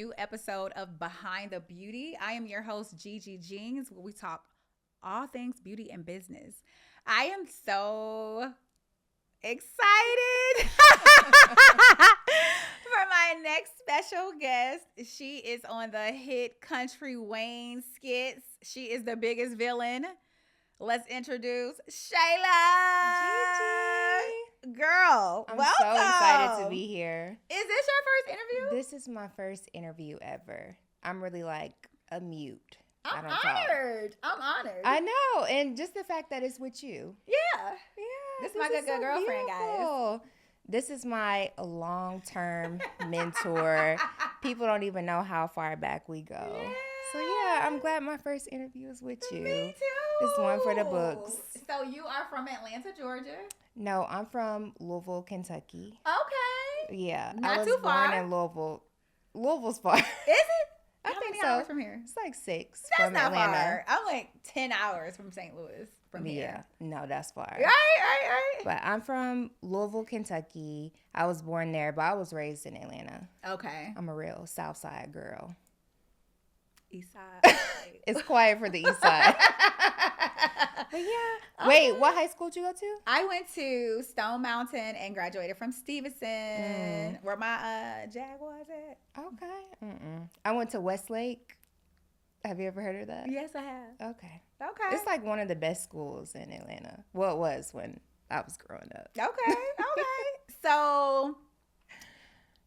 new episode of Behind the Beauty. I am your host, Gigi Jeans, where we talk all things beauty and business. I am so excited for my next special guest. She is on the hit Kountry Wayne skits. She is the biggest villain. Let's introduce Shayla. Gigi. Girl, I'm welcome. so excited to be here. Is this your first interview? This is my first interview ever. I'm really like a mute. I'm I don't talk. honored. I'm honored. I know. And just the fact that it's with you. Yeah. Yeah. This is my good girlfriend, guys. This is my long-term mentor. People don't even know how far back we go. Yeah. So yeah, I'm glad my first interview is with you. Me too. It's one for the books. So you are from Atlanta, Georgia? No, I'm from Louisville, Kentucky. Okay. Yeah. Not I was too far. born in Louisville. Louisville's far. Is it? I How think many so. hours from here? It's like 6 That's from not Atlanta. far. I'm like 10 hours from St. Louis from here. Yeah, no, that's far. Right. But I'm from Louisville, Kentucky. I was born there, but I was raised in Atlanta. Okay. I'm a real South Side girl. East side. It's quiet for the East Side. But yeah. Okay. Wait, what high school did you go to? I went to Stone Mountain and graduated from Stevenson, where my Jaguars at. Okay. I went to Westlake. Have you ever heard of that? Yes, I have. Okay. Okay. It's like one of the best schools in Atlanta. Well, it was when I was growing up. Okay. So,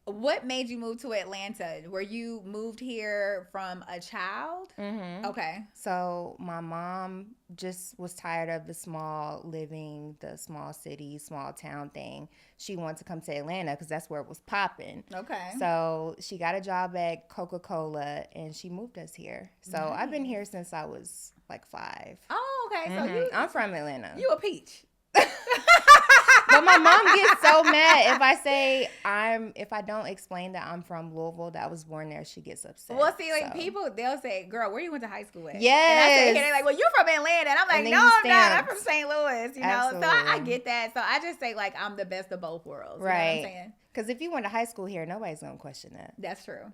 what made you move to Atlanta? Were you moved here from a child? Mm-hmm. Okay. So my mom just was tired of the small living, the small city, small town thing. She wanted to come to Atlanta because that's where it was popping. Okay. So she got a job at Coca-Cola and she moved us here. So Nice. I've been here since I was like 5. Oh, okay. So I'm from Atlanta. you a peach. But my mom gets so mad if I don't explain that I'm from Louisville, that I was born there, she gets upset. Well, see, like So- people, they'll say, "Girl, where you went to high school at?" Yes. And I say, "They're like, well, you're from Atlanta," and I'm like, And then "No, you I'm not. I'm stamped. from St. Louis." You know, so I Absolutely. get that. So I just say like I'm the best of both worlds. Right. You know what I'm saying? Because if you went to high school here, nobody's going to question that. That's true.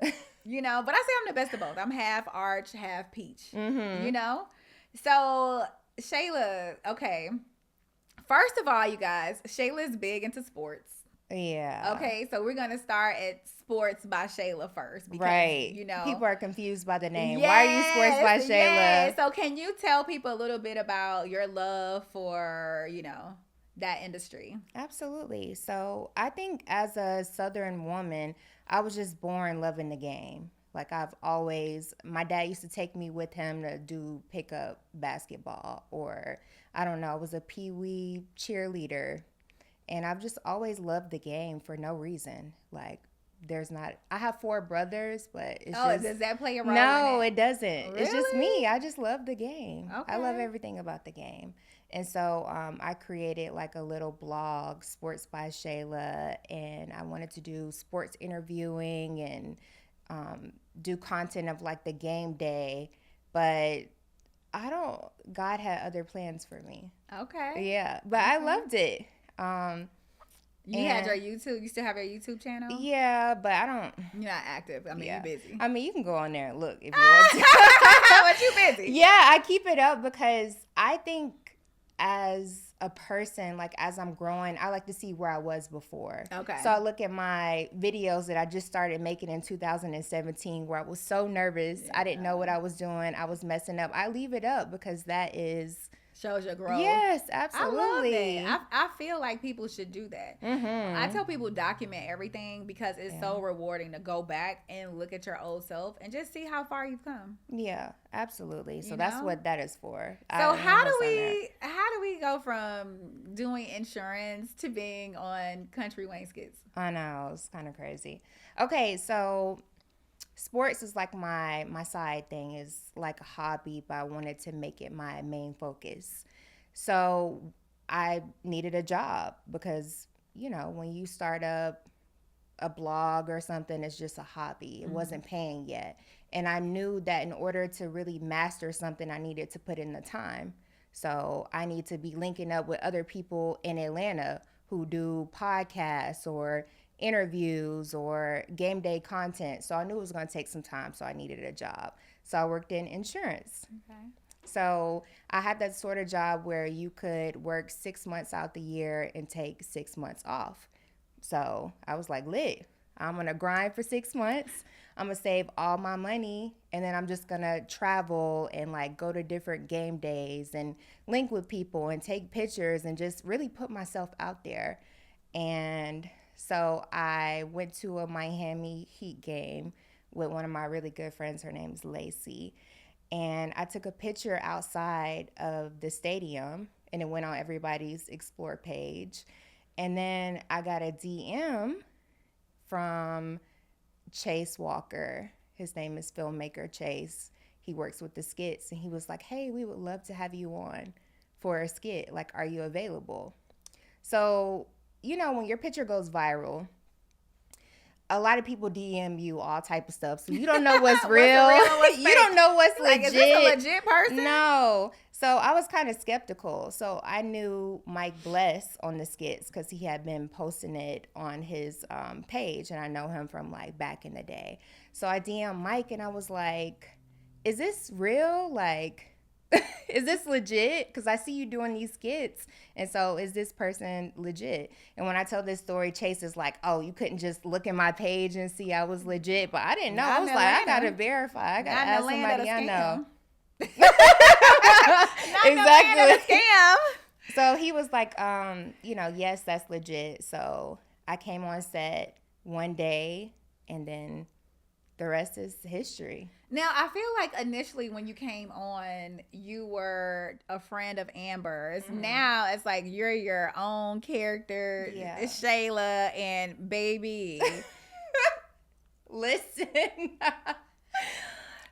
You know, but I say I'm the best of both. I'm half arch, half peach. Mm-hmm. You know? So, Shayla, okay. First of all, you guys, Shayla is big into sports. Yeah. Okay, so we're going to start at Sports by Shayla first. Because, Right. you know. People are confused by the name. Why are you Sports by Shayla? Yes. So can you tell people a little bit about your love for, you know, that industry? Absolutely. So I think as a Southern woman, I was just born loving the game. Like my dad used to take me with him to do pickup basketball, or I don't know, I was a peewee cheerleader. And I've just always loved the game for no reason. Like I have 4 brothers, but it's just. Does that play a role? No, in it doesn't. It's just Really? me. I just love the game. I love Okay. everything about the game. And so I created like a little blog, Sports by Shayla, and I wanted to do sports interviewing and do content of like the game day. But God had other plans for me. Okay. Yeah, but I loved it. You had your YouTube. You still have your YouTube channel? Yeah, but I don't. You're not active. I mean, Yeah. you're busy. I mean, you can go on there and look if you want to. But you busy. Yeah, I keep it up because I think as a person, like as I'm growing, I like to see where I was before. Okay. So I look at my videos that I just started making in 2017 where I was so nervous. I didn't know what I was doing. I was messing up. I leave it up because that is... Shows your growth. Yes, absolutely. I love that. I feel like people should do that. Mm-hmm. I tell people document everything because it's so rewarding to go back and look at your old self and just see how far you've come. Yeah, absolutely. So You that's know? what that is for. So how do we go from doing insurance to being on Kountry Wayne skits? I know, it's kind of crazy. Okay, so sports is like my side thing, is like a hobby, but I wanted to make it my main focus. So I needed a job because, you know, when you start up a blog or something, it's just a hobby. It wasn't paying yet. And I knew that in order to really master something, I needed to put in the time. So I need to be linking up with other people in Atlanta who do podcasts or interviews or game day content. So I knew it was going to take some time. So I needed a job. So I worked in insurance. Okay. So I had that sort of job where you could work 6 months out the year and take 6 months off. So I was like, lit. I'm going to grind for 6 months. I'm going to save all my money. And then I'm just going to travel and like go to different game days and link with people and take pictures and just really put myself out there. And so I went to a Miami Heat game with one of my really good friends. Her name is Lacey. And I took a picture outside of the stadium and it went on everybody's Explore page. And then I got a DM from Chase Walker. His name is Filmmaker Chase. He works with the skits. And he was like, hey, we would love to have you on for a skit. Like, are you available? So, you know, when your picture goes viral, a lot of people DM you all type of stuff, so you don't know what's real. You don't know what's legit. Is this a legit person? No. So I was kind of skeptical. So I knew Mike Bless on the skits because he had been posting it on his page, and I know him from like back in the day. So I DM Mike, and I was like, "Is this real? Like, is this legit? Because I see you doing these skits. And so is this person legit?" And when I tell this story, Chase is like, "Oh, you couldn't just look in my page and see I was legit." But I didn't know. I was like, I got to verify. I got to ask somebody I know. Exactly. Scam. So he was like, yes, that's legit. So I came on set one day, and then the rest is history. Now, I feel like initially when you came on, you were a friend of Amber's. Mm-hmm. Now it's like you're your own character, Shayla and Baby. Listen.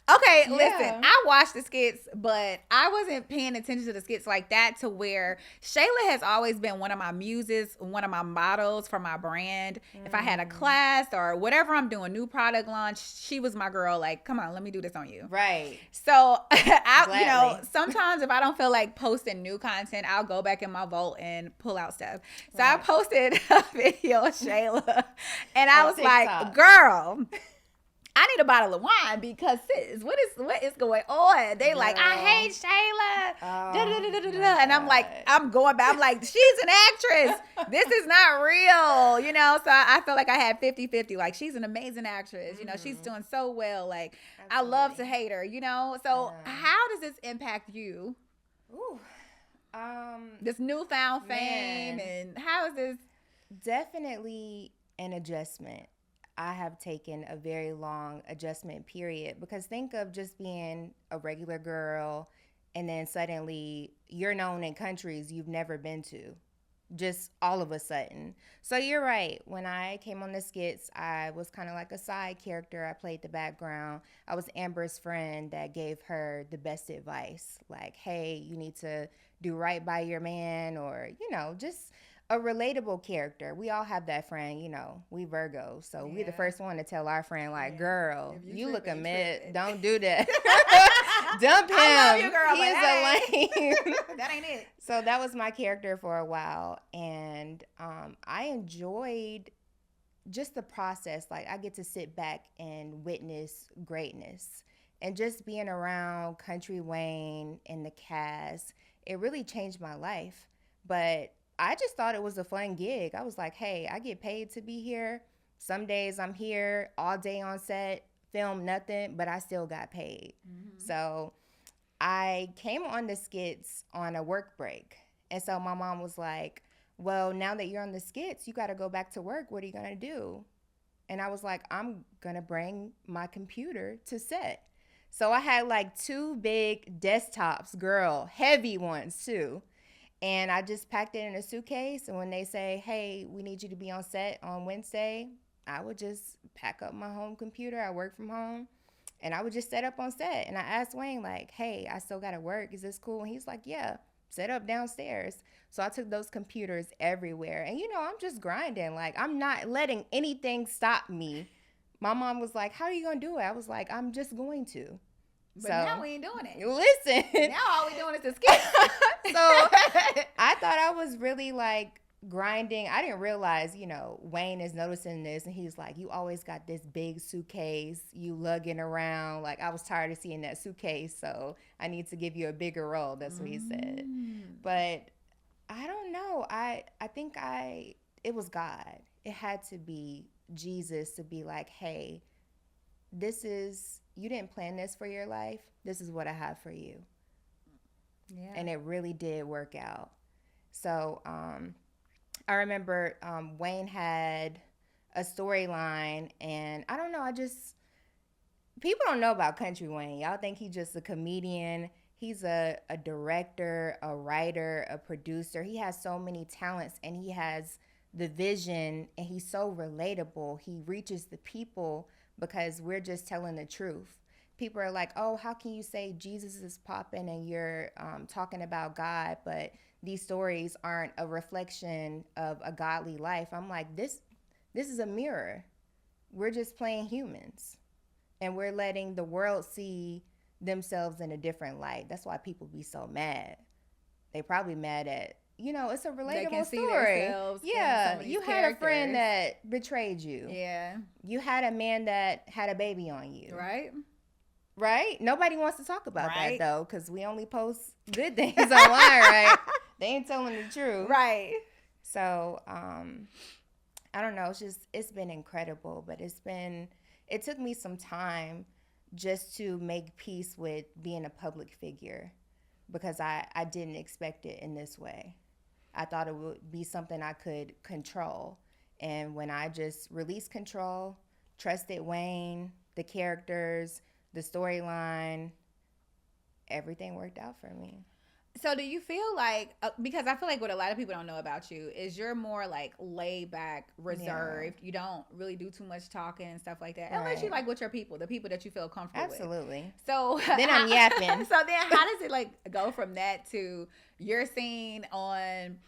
Okay, listen, I watched the skits, but I wasn't paying attention to the skits like that, to where Shayla has always been one of my muses, one of my models for my brand. If I had a class or whatever I'm doing, new product launch, she was my girl. Like, come on, let me do this on you. Right. So, sometimes if I don't feel like posting new content, I'll go back in my vault and pull out stuff. So I posted a video of Shayla, and I was like, girl, I need a bottle of wine because sis, what is going on? They like, I hate Shayla. And I'm like, I'm going back. I'm like, she's an actress. This is not real, you know? So I felt like I had 50-50. Like, she's an amazing actress. You know, she's doing so well. Like, absolutely. I love to hate her, you know? So how does this impact you? Ooh. This newfound fame, and how is this? Definitely an adjustment. I have taken a very long adjustment period, because think of just being a regular girl and then suddenly you're known in countries you've never been to, just all of a sudden. So you're right. When I came on the skits, I was kind of like a side character. I played the background. I was Amber's friend that gave her the best advice, like, hey, you need to do right by your man, or, you know, just a relatable character. We all have that friend, you know, we Virgos. So we're the first one to tell our friend, like, girl, you look a mess. Don't do that. Dump him. I love you, girl, he is a lame. That ain't it. So that was my character for a while. And I enjoyed just the process. Like, I get to sit back and witness greatness. And just being around Kountry Wayne and the cast, it really changed my life. But I just thought it was a fun gig. I was like, hey, I get paid to be here. Some days I'm here all day on set, film nothing, but I still got paid. Mm-hmm. So I came on the skits on a work break. And so my mom was like, well, now that you're on the skits, you got to go back to work. What are you going to do? And I was like, I'm going to bring my computer to set. So I had like 2 big desktops, girl, heavy ones too. And I just packed it in a suitcase. And when they say, hey, we need you to be on set on Wednesday, I would just pack up my home computer. I work from home. And I would just set up on set. And I asked Wayne, like, hey, I still got to work. Is this cool? And he's like, yeah, set up downstairs. So I took those computers everywhere. And, you know, I'm just grinding. Like, I'm not letting anything stop me. My mom was like, how are you going to do it? I was like, I'm just going to. But now we ain't doing it. Listen. Now all we doing is the skits. So I thought I was really like grinding. I didn't realize, Wayne is noticing this, and he's like, you always got this big suitcase you lugging around. Like, I was tired of seeing that suitcase, so I need to give you a bigger role. That's what he said. But I don't know. I think it was God. It had to be Jesus to be like, hey, you didn't plan this for your life. This is what I have for you. Yeah. And it really did work out. So, I remember Wayne had a storyline, and I don't know, people don't know about Kountry Wayne. Y'all think he's just a comedian. He's a director, a writer, a producer. He has so many talents, and he has the vision, and he's so relatable. He reaches the people because we're just telling the truth. People are like, oh, how can you say Jesus is popping and you're talking about God, but these stories aren't a reflection of a godly life? I'm like, this is a mirror. We're just playing humans, and we're letting the world see themselves in a different light. That's why people be so mad. They probably mad at, it's a relatable story. Yeah, you had a friend that betrayed you. Yeah. You had a man that had a baby on you. Right? Nobody wants to talk about that, though, because we only post good things online, right? They ain't telling the truth. Right. So, I don't know. It's been incredible, but it took me some time just to make peace with being a public figure, because I didn't expect it in this way. I thought it would be something I could control. And when I just released control, trusted Wayne, the characters, the storyline, everything worked out for me. So do you feel like, because I feel like what a lot of people don't know about you is you're more like laid back, reserved. Yeah. You don't really do too much talking and stuff like that. Right. Unless you like with your people, the people that you feel comfortable with. Absolutely. So then I'm yapping. So then how does it like go from that to you're seen on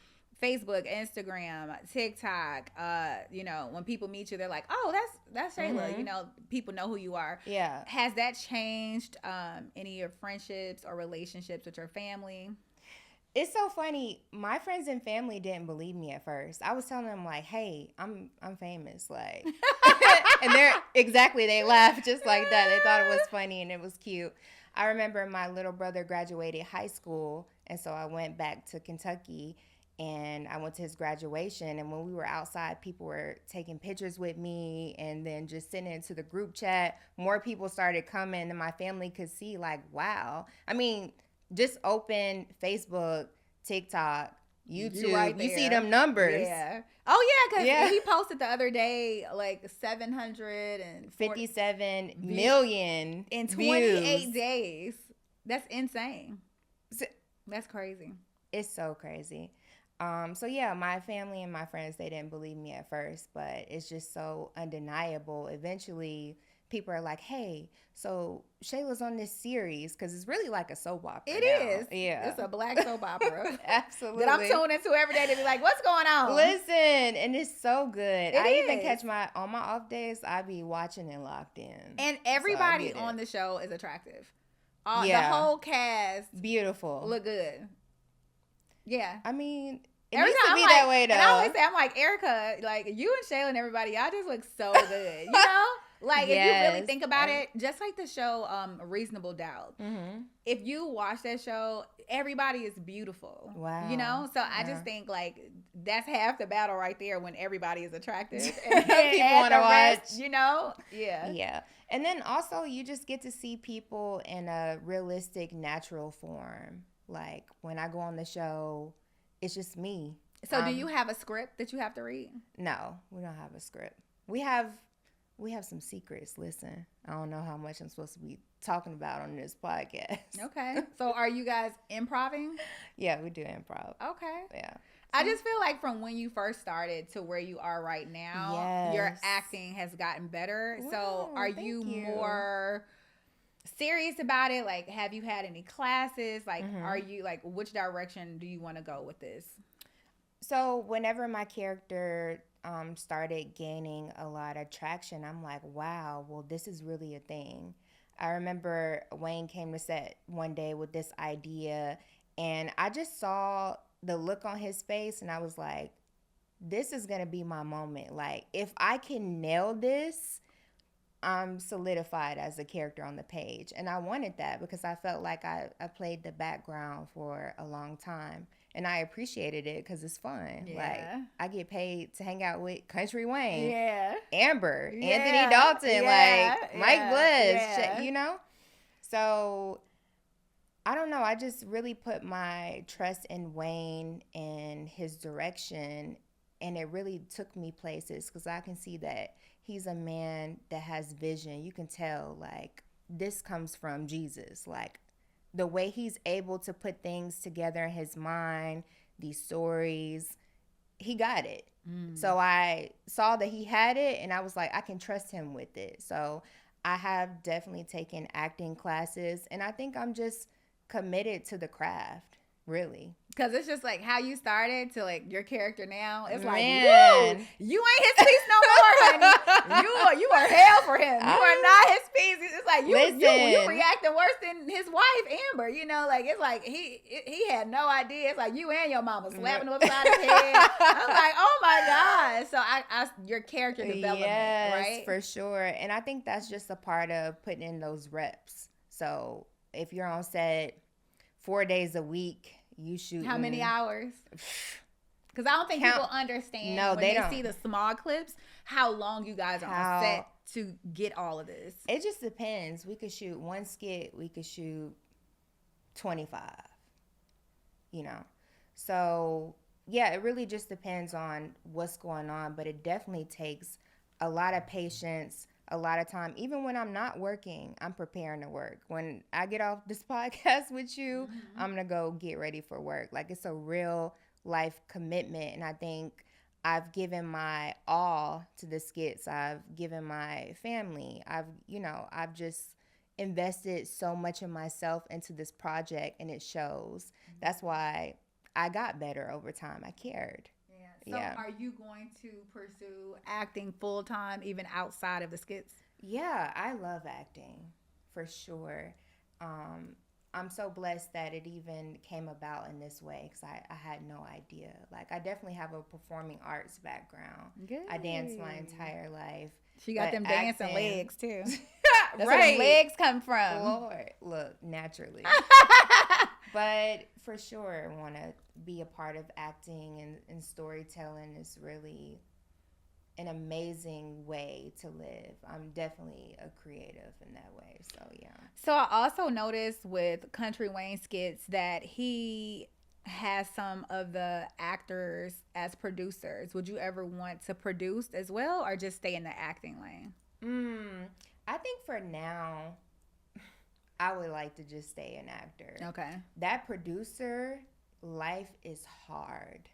Facebook, Instagram, TikTok, when people meet you, they're like, oh, that's Shayla. Mm-hmm. People know who you are. Yeah. Has that changed any of your friendships or relationships with your family? It's so funny. My friends and family didn't believe me at first. I was telling them like, hey, I'm famous. Like, and they laughed just like that. They thought it was funny and it was cute. I remember my little brother graduated high school, and so I went back to Kentucky. And I went to his graduation, and when we were outside, people were taking pictures with me, and then just sending it to the group chat. More people started coming, and my family could see, like, wow. I mean, just open Facebook, TikTok, YouTube. Right, you see them numbers. Yeah. Oh, yeah, because he posted the other day, like, 757 million in 28 views. Days. That's insane. That's crazy. It's so crazy. So yeah, my family and my friends, they didn't believe me at first, but it's just so undeniable. Eventually, people are like, hey, so Shayla's on this series, because it's really like a soap opera. It is. Yeah. It's a black soap opera. Absolutely. That I'm tuning into every day to be like, what's going on? Listen, and it's so good. Even catch on my off days, I be watching and locked in. And everybody on the show is attractive. The whole cast. Beautiful. Look good. Yeah. I mean, it needs to be that way, though. And I always say, I'm like, Erica, like, you and Shayla and everybody, y'all just look so good, Like, if you really think about it, just like the show Reasonable Doubt. Mm-hmm. If you watch that show, everybody is beautiful. Wow. So I just think, like, that's half the battle right there when everybody is attractive. And people want to watch. Yeah. Yeah. And then also, you just get to see people in a realistic, natural form. Like, when I go on the show, it's just me. So do you have a script that you have to read? No, we don't have a script. We have some secrets. Listen, I don't know how much I'm supposed to be talking about on this podcast. Okay. So are you guys improving? Yeah, we do improv. Okay. Yeah. I just feel like from when you first started to where you are right now, your acting has gotten better. Wow, so are you more serious about it? Like, have you had any classes? Like, are you like, which direction do you want to go with this? So whenever my character started gaining a lot of traction, I'm like, wow, well, this is really a thing. I remember Wayne came to set one day with this idea, and I just saw the look on his face, and I was like, this is going to be my moment. Like, if I can nail this, I'm solidified as a character on the page. And I wanted that because I felt like I played the background for a long time. And I appreciated it because it's fun. Yeah. Like, I get paid to hang out with Kountry Wayne. Yeah. Amber. Yeah. Anthony Dalton. Yeah. Like, Mike Bliss. You know? So, I don't know. I just really put my trust in Wayne and his direction. And it really took me places because I can see that he's a man that has vision. You can tell, like, this comes from Jesus. Like, the way he's able to put things together in his mind, these stories, he got it. So I saw that he had it, and I was like, I can trust him with it. So I have definitely taken acting classes, and I think I'm just committed to the craft, really. Because it's just like how you started to like your character now. It's like, woo, you ain't his piece no more, honey. You are hell for him. You are not his piece. It's like you reacting worse than his wife, Amber. You know, like it's like he had no idea. It's like you and your mama slapping him upside his head. I'm like, oh my God. So I your character development, right? For sure. And I think that's just a part of putting in those reps. So if you're on set 4 days a week, you shoot how many hours? Because I don't think people understand when they see the small clips how long you guys are on set to get all of this. It just depends. We could shoot one skit. We could shoot 25. You know, so yeah, it really just depends on what's going on. But it definitely takes a lot of patience. A lot of time, even when I'm not working, I'm preparing to work. When I get off this podcast with you, I'm going to go get ready for work. Like, it's a real life commitment. And I think I've given my all to the skits. I've given my family. I've just invested so much of myself into this project, and it shows. That's why I got better over time. I cared. So are you going to pursue acting full time even outside of the skits? Yeah, I love acting for sure. I'm so blessed that it even came about in this way because I had no idea. Like, I definitely have a performing arts background. Good. I danced my entire life. She got them dancing legs too. That's where the legs come from. Lord, look, naturally. But for sure, I want to be a part of acting and storytelling is really an amazing way to live. I'm definitely a creative in that way. So, yeah. So, I also noticed with Kountry Wayne skits that he has some of the actors as producers. Would you ever want to produce as well or just stay in the acting lane? I think for now, I would like to just stay an actor. Okay. That producer life is hard.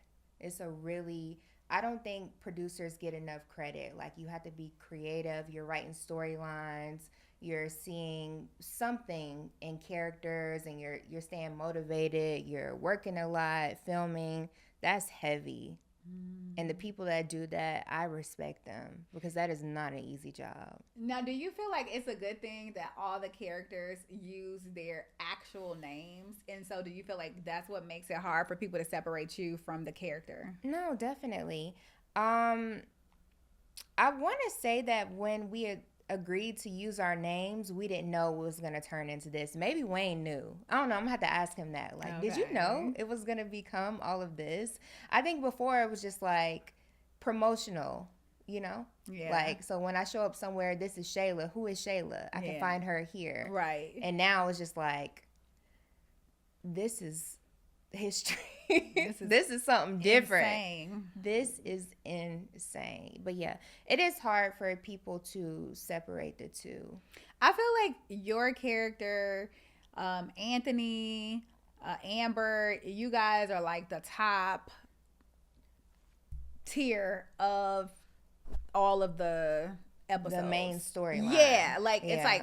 I don't think producers get enough credit. Like, you have to be creative. You're writing storylines. You're seeing something in characters, and you're staying motivated. You're working a lot, filming. That's heavy. And the people that do that, I respect them because that is not an easy job. Now, do you feel like it's a good thing that all the characters use their actual names? And so do you feel like that's what makes it hard for people to separate you from the character? No, definitely. I want to say that when we agreed to use our names, we didn't know it was going to turn into this. Maybe Wayne knew. I don't know. I'm going to have to ask him that. Like, Did you know it was going to become all of this? I think before it was just like promotional, you know? Yeah. Like, so when I show up somewhere, this is Shayla. Who is Shayla? I can find her here. Right. And now it's just like, this is history. This is something different. Insane. This is insane. But yeah, it is hard for people to separate the two. I feel like your character, Anthony, Amber, you guys are like the top tier of all of the episodes. The main storyline. Yeah, like it's like,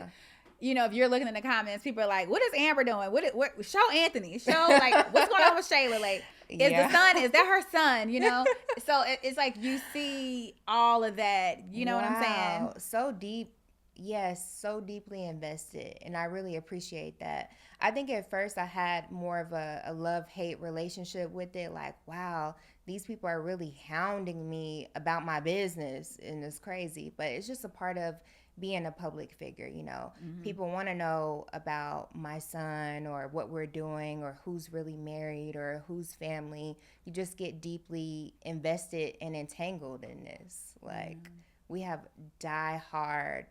you know, if you're looking in the comments, people are like, what is Amber doing? What show Anthony. Show, like, what's going on with Shayla? Like, is that her son, you know? So it's like you see all of that, you know what I'm saying? So deep. yes, so deeply invested. And I really appreciate that. I think at first I had more of a love-hate relationship with it. Like, wow, these people are really hounding me about my business. And it's crazy. But it's just a part of being a public figure, you know. People want to know about my son or what we're doing or who's really married or whose family. You just get deeply invested and entangled in this. Like, we have die-hard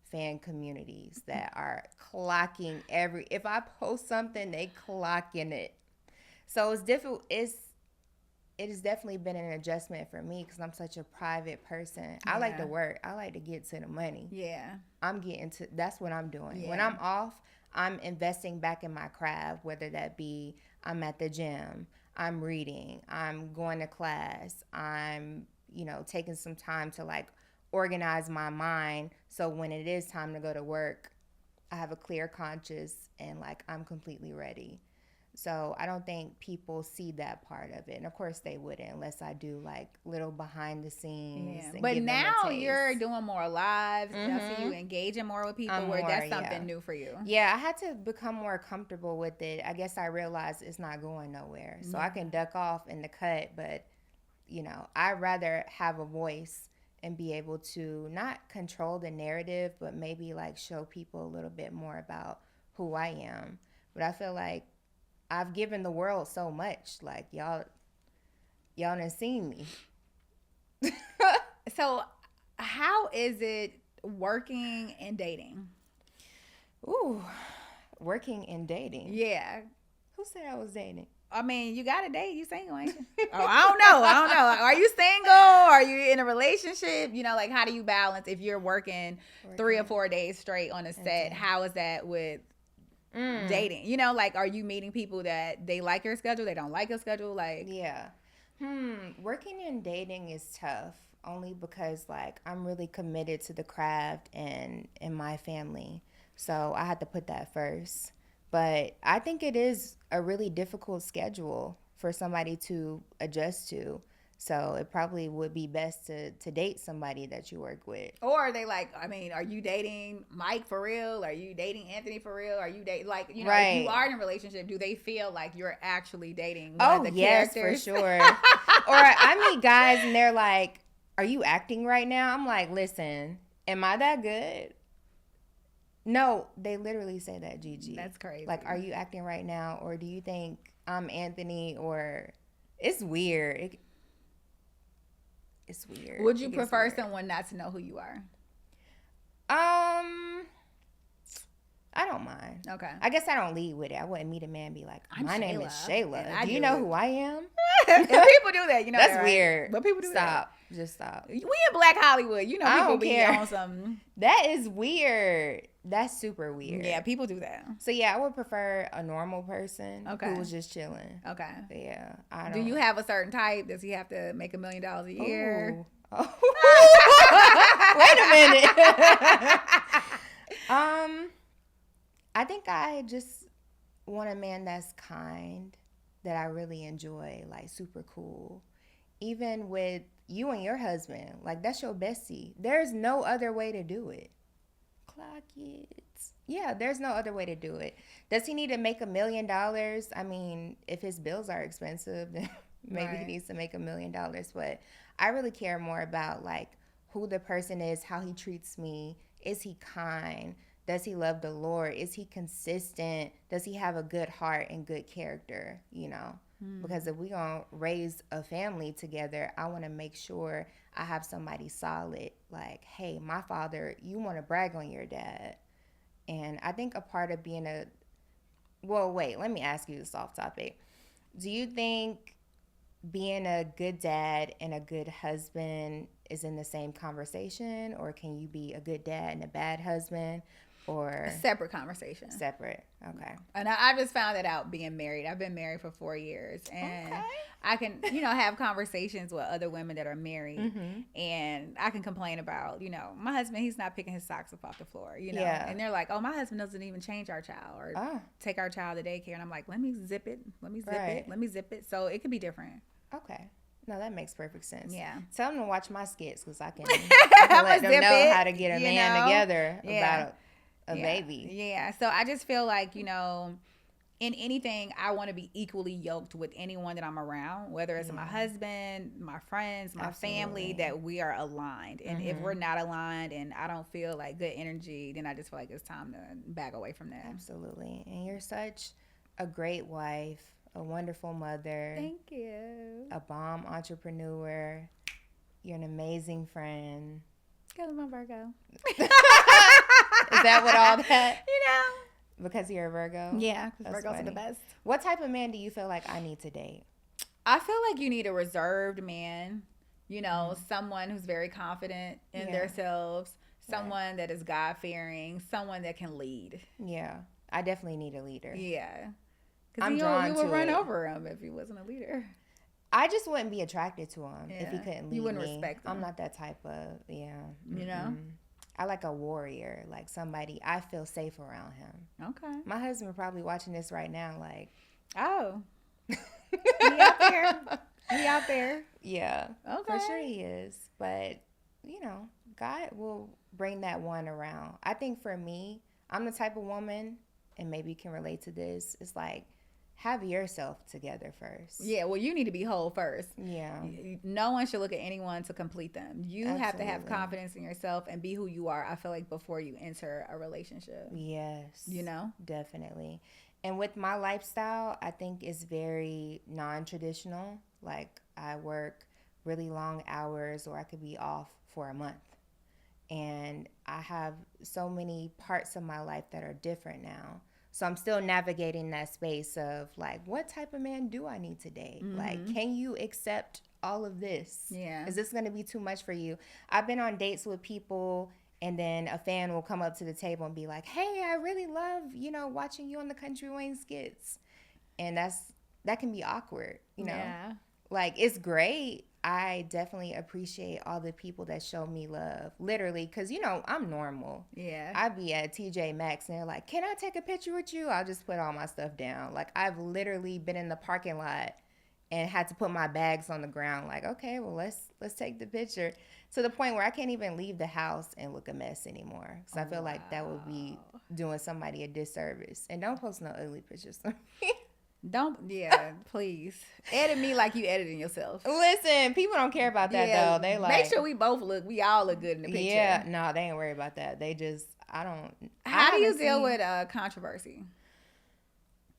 fan communities that are clocking if I post something, they clocking it. So it's difficult. It has definitely been an adjustment for me because I'm such a private person. I like to work. I like to get to the money. Yeah. That's what I'm doing. Yeah. When I'm off, I'm investing back in my craft, whether that be I'm at the gym, I'm reading, I'm going to class, I'm, taking some time to like organize my mind so when it is time to go to work, I have a clear conscience and like I'm completely ready. So I don't think people see that part of it. And of course they wouldn't unless I do like little behind the scenes. Yeah. And but give now them a taste. you're doing more lives. I see you engaging more with people that's something new for you. Yeah, I had to become more comfortable with it. I guess I realized it's not going nowhere. So I can duck off in the cut, but I'd rather have a voice and be able to not control the narrative, but maybe like show people a little bit more about who I am. But I feel like I've given the world so much. Like y'all done seen me. So how is it working and dating? Ooh, working and dating. Yeah. Who said I was dating? I mean, you got a date. You single, ain't you? Oh, I don't know. Are you single? Are you in a relationship? Like how do you balance if you're working 3 or 4 days straight on a set? How is that with dating? Like are you meeting people that they like your schedule? They don't like your schedule? Like yeah. Working and dating is tough only because like I'm really committed to the craft and my family. So I had to put that first. But I think it is a really difficult schedule for somebody to adjust to. So it probably would be best to date somebody that you work with. Or are they like, are you dating Mike for real? Are you dating Anthony for real? Are you dating, like, right. If you are in a relationship, do they feel like you're actually dating one of the characters? For sure. Or I meet guys and they're like, are you acting right now? I'm like, listen, am I that good? No, they literally say that, Gigi. That's crazy. Like, are you acting right now? Or do you think I'm Anthony? Or it's weird. It's weird. Would you prefer someone not to know who you are? I don't mind. Okay. I guess I don't lead with it. I wouldn't meet a man and be like, my name is Shayla. Do you know who I am? And people do that. That's that, right? weird. But people do that. Just stop. We in Black Hollywood. People be on some. That is weird. That's super weird. Yeah, people do that. So yeah, I would prefer a normal person who was just chilling. Okay. But yeah, I don't. Do you have a certain type? Does he have to make $1 million a year? Oh. Wait a minute. I think I just want a man that's kind, that I really enjoy, like super cool. Even with you and your husband, like that's your bestie. There's no other way to do it. Clock it. Yeah, there's no other way to do it. Does he need to make $1 million? I mean, if his bills are expensive, then maybe he needs to make $1 million. But I really care more about like who the person is, how he treats me. Is he kind? Does he love the Lord? Is he consistent? Does he have a good heart and good character? Because if we're going to raise a family together, I want to make sure I have somebody solid. Like, hey, my father, you want to brag on your dad. And I think a part of being let me ask you this off topic. Do you think being a good dad and a good husband is in the same conversation? Or can you be a good dad and a bad husband? Or a separate conversation. Separate. Okay. And I just found that out being married. I've been married for 4 years. And I can, have conversations with other women that are married. And I can complain about, my husband, he's not picking his socks up off the floor, Yeah. And they're like, oh, my husband doesn't even change our child or take our child to daycare. And I'm like, let me zip it. Let me zip it. Let me zip it. So it could be different. Okay. No, that makes perfect sense. Yeah. Tell them to watch my skits because I can let them know how to get a man together about a baby. Yeah. So I just feel like, in anything, I want to be equally yoked with anyone that I'm around, whether it's my husband, my friends, my family, that we are aligned. And if we're not aligned and I don't feel like good energy, then I just feel like it's time to back away from that. Absolutely. And you're such a great wife, a wonderful mother. Thank you. A bomb entrepreneur. You're an amazing friend. Because I'm a Virgo. Is that what all that? Because you're a Virgo? Yeah, because Virgos are the best. What type of man do you feel like I need to date? I feel like you need a reserved man, someone who's very confident in themselves, someone that is God-fearing, someone that can lead. Yeah, I definitely need a leader. Yeah. Because you would run over him if he wasn't a leader. I just wouldn't be attracted to him if he couldn't lead me. You wouldn't respect him. I'm not that type of, I like a warrior, like somebody I feel safe around him. Okay. My husband probably watching this right now, like, oh, he out there. He out there. Yeah. Okay. For sure he is. But, God will bring that one around. I think for me, I'm the type of woman, and maybe you can relate to this, it's like, have yourself together first. Yeah, well, you need to be whole first. Yeah. No one should look at anyone to complete them. You have to have confidence in yourself and be who you are, I feel like, before you enter a relationship. Yes. Definitely. And with my lifestyle, I think it's very non-traditional. Like, I work really long hours, or I could be off for a month. And I have so many parts of my life that are different now. So I'm still navigating that space of, like, what type of man do I need to date? Mm-hmm. Like, can you accept all of this? Yeah. Is this going to be too much for you? I've been on dates with people, and then a fan will come up to the table and be like, hey, I really love, watching you on the Kountry Wayne skits. And that can be awkward, Yeah. Like, it's great. I definitely appreciate all the people that show me love, literally, because, I'm normal. Yeah. I be at TJ Maxx, and they're like, can I take a picture with you? I'll just put all my stuff down. Like, I've literally been in the parking lot and had to put my bags on the ground, like, okay, well, let's take the picture, to the point where I can't even leave the house and look a mess anymore, because I feel like that would be doing somebody a disservice. And don't post no ugly pictures of me. Please. Edit me like you editing yourself. Listen, people don't care about that, though. They like, make sure we all look good in the picture. Yeah, no, they ain't worried about that. They just, How do you deal with controversy?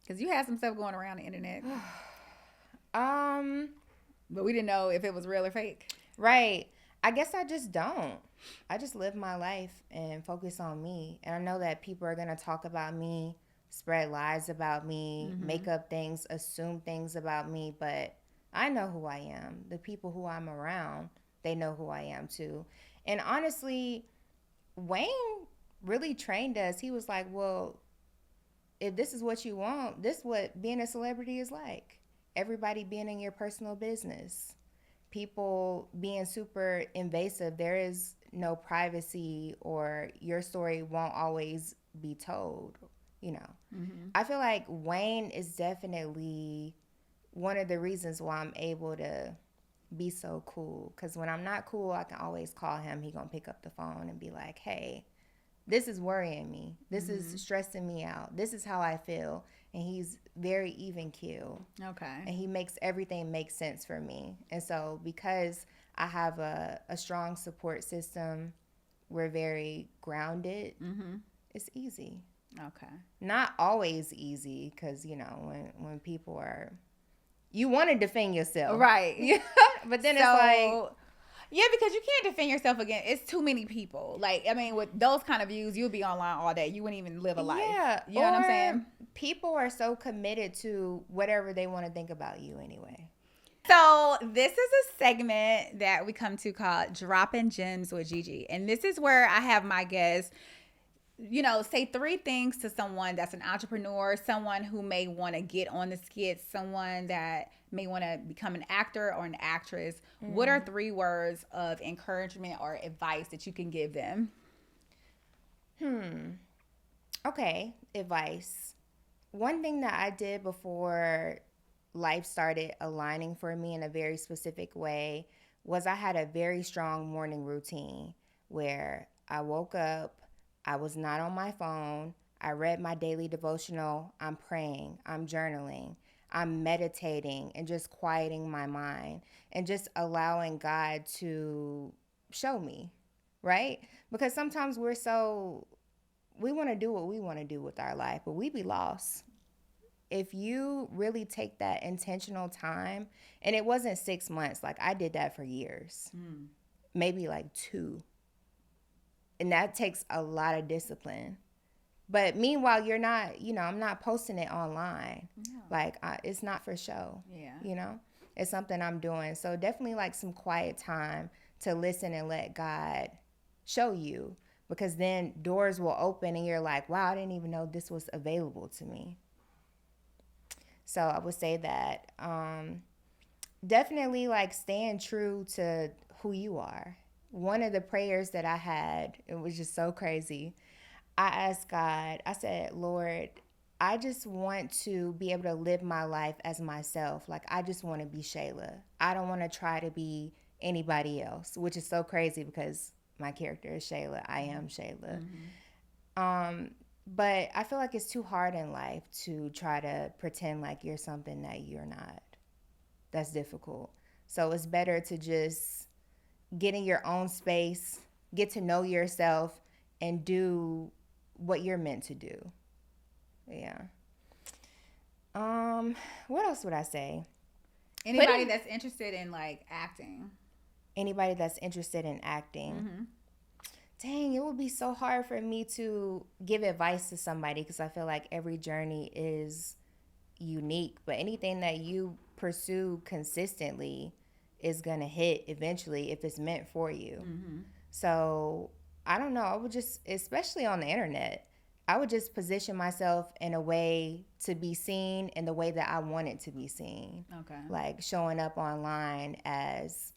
Because you had some stuff going around the internet. But we didn't know if it was real or fake. Right. I guess I just don't. I just live my life and focus on me. And I know that people are going to talk about me, spread lies about me, make up things, assume things about me, but I know who I am. The people who I'm around, they know who I am too. And honestly, Wayne really trained us. He was like, well, if this is what you want, this is what being a celebrity is like. Everybody being in your personal business. People being super invasive. There is no privacy, or your story won't always be told. I feel like Wayne is definitely one of the reasons why I'm able to be so cool. Because when I'm not cool, I can always call him. He gonna pick up the phone and be like, hey, this is worrying me. This is stressing me out. This is how I feel. And he's very even keel. Okay. And he makes everything make sense for me. And so because I have a strong support system, we're very grounded. It's easy. Okay. Not always easy, because, when people are, you want to defend yourself. Right. But then it's like. Yeah, because you can't defend yourself against, it's too many people. Like, I mean, with those kind of views, you'll be online all day. You wouldn't even live a life. Yeah. You know what I'm saying? People are so committed to whatever they want to think about you anyway. So this is a segment that we come to called Dropping Gems with Gigi. And this is where I have my guests, say 3 things to someone that's an entrepreneur, someone who may want to get on the skits, someone that may want to become an actor or an actress. What are 3 words of encouragement or advice that you can give them? Okay, advice. One thing that I did before life started aligning for me in a very specific way was I had a very strong morning routine where I woke up, I was not on my phone, I read my daily devotional, I'm praying, I'm journaling, I'm meditating and just quieting my mind and just allowing God to show me, right? Because sometimes we want to do what we want to do with our life, but we be lost. If you really take that intentional time, and it wasn't 6 months, like I did that for years, maybe like 2. And that takes a lot of discipline. But meanwhile, you're not, I'm not posting it online. No. Like, it's not for show. Yeah. It's something I'm doing. So definitely like some quiet time to listen and let God show you. Because then doors will open and you're like, wow, I didn't even know this was available to me. So I would say that definitely like staying true to who you are. One of the prayers that I had, it was just so crazy. I asked God, I said, Lord, I just want to be able to live my life as myself. Like, I just want to be Shayla. I don't want to try to be anybody else, which is so crazy because my character is Shayla. I am Shayla. Mm-hmm. But I feel like it's too hard in life to try to pretend like you're something that you're not. That's difficult. So it's better to just get in your own space, get to know yourself, and do what you're meant to do. Yeah. What else would I say? Anybody that's interested in like acting. Anybody that's interested in acting. Mm-hmm. Dang, it would be so hard for me to give advice to somebody because I feel like every journey is unique. But anything that you pursue consistently is going to hit eventually if it's meant for you. Mm-hmm. So I don't know. I would just, especially on the internet, I would just position myself in a way to be seen in the way that I want it to be seen. Okay. Like showing up online as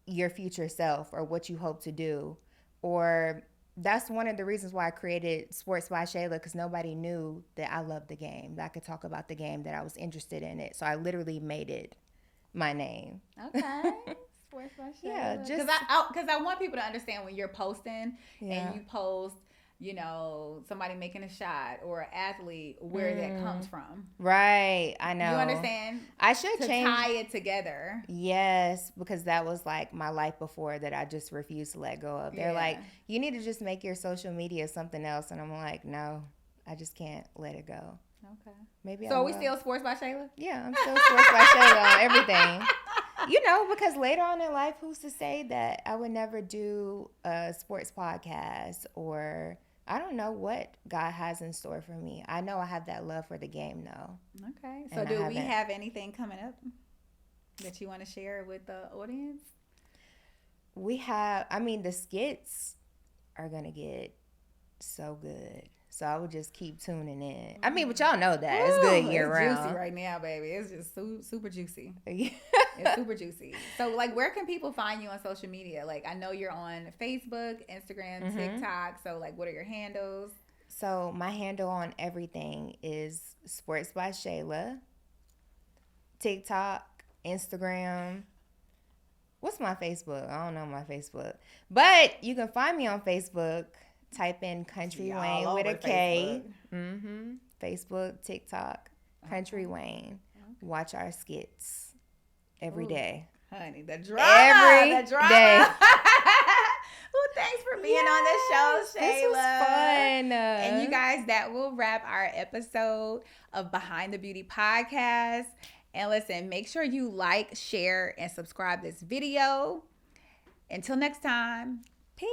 your future self or what you hope to do. Or that's one of the reasons why I created Sports by Shayla, because nobody knew that I loved the game, that I could talk about the game, that I was interested in it. So I literally made it my name. Okay. Sports by Shayla. Yeah, just because I want people to understand when you're posting and you post, somebody making a shot or an athlete, where that comes from. Right. I know. You understand? I should tie it together. Yes, because that was like my life before that I just refused to let go of. They're like, you need to just make your social media something else. And I'm like, no, I just can't let it go. Okay. Maybe So are we still Sports by Shayla? Yeah, I'm still Sports by Shayla on everything. Because later on in life, who's to say that I would never do a sports podcast, or I don't know what God has in store for me. I know I have that love for the game, though. Okay. So do we have anything coming up that you want to share with the audience? We have, the skits are going to get so good. So I would just keep tuning in. But y'all know that. It's good year round. It's juicy right now, baby. It's just super juicy. It's super juicy. So, like, where can people find you on social media? Like, I know you're on Facebook, Instagram, TikTok. So, like, what are your handles? So, my handle on everything is Sports by Shayla. TikTok, Instagram. What's my Facebook? I don't know my Facebook. But you can find me on Facebook. Type in Kountry Wayne with a K. Facebook. Facebook, TikTok, Kountry Wayne. Okay. Watch our skits every day. Honey, the drama. Day. Well, thanks for being on the show, Shayla. This was fun. And you guys, that will wrap our episode of Behind the Beauty Podcast. And listen, make sure you like, share, and subscribe this video. Until next time, peace.